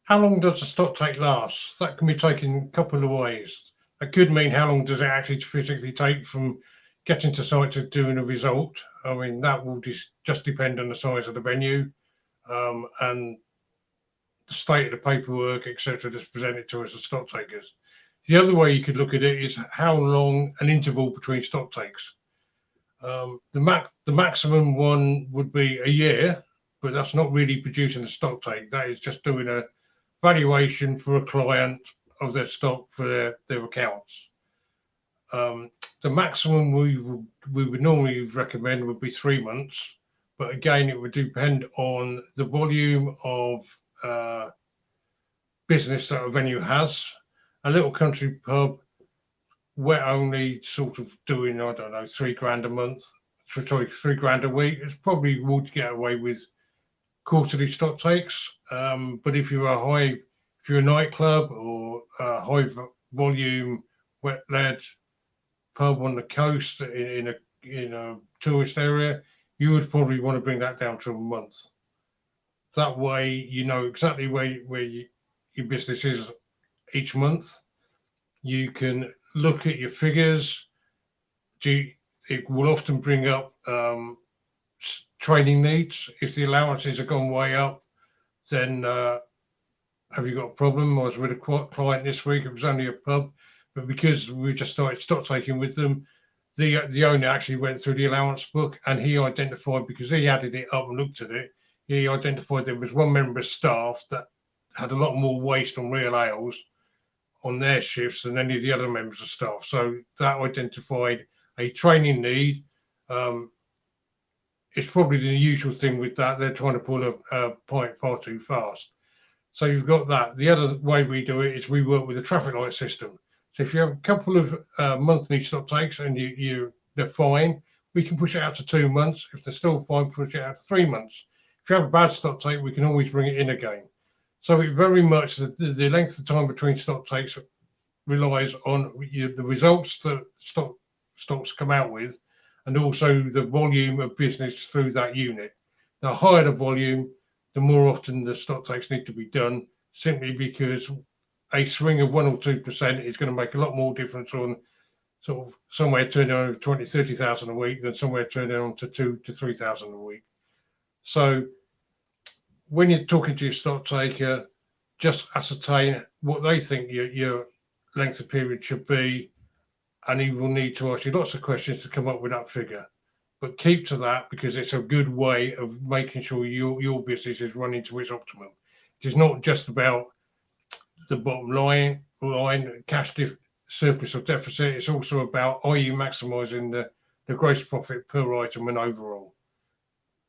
How long does the stock take last? That can be taken a couple of ways. That could mean how long does it actually physically take from getting to site to doing a result. I mean, that will just depend on the size of the venue and the state of the paperwork, etc., that's presented to us as stock takers. The other way you could look at it is how long an interval between stock takes. The maximum one would be a year, but that's not really producing a stock take. That is just doing a valuation for a client of their stock for their accounts. Um, the maximum we would normally recommend would be 3 months, but again, it would depend on the volume of business that a venue has. A little country pub, we're only sort of doing, I don't know, 3 grand a month, sorry, 3 grand a week. It's probably would get away with quarterly stock takes. But if you're a nightclub or a high volume wet led pub on the coast in a tourist area, you would probably want to bring that down to a month. That way, you know exactly where your business is each month. You can look at your figures. It will often bring up training needs. If the allowances have gone way up, then have you got a problem? I was with a client this week. It was only a pub, but because we just started stock taking with them, the owner actually went through the allowance book and he identified, because he added it up and looked at it, he identified there was one member of staff that had a lot more waste on real ales on their shifts than any of the other members of staff. So that identified a training need. It's probably the usual thing with that. They're trying to pull a pint far too fast. So you've got that. The other way we do it is we work with a traffic light system. So if you have a couple of monthly stock takes and they're fine, we can push it out to 2 months. If they're still fine, push it out to 3 months. If you have a bad stock take, we can always bring it in again. So it very much, the length of time between stock takes relies on the results that stocks come out with, and also the volume of business through that unit. The higher the volume, the more often the stock takes need to be done, simply because a swing of 1 or 2% is going to make a lot more difference on sort of somewhere turning on 20, 30,000 a week than somewhere turning on to 2 to 3,000 a week. So when you're talking to your stock taker, just ascertain what they think your length of period should be, and he will need to ask you lots of questions to come up with that figure. But keep to that, because it's a good way of making sure your business is running to its optimum. It is not just about the bottom line cash surplus or deficit. It's also about, are you maximising the gross profit per item and overall.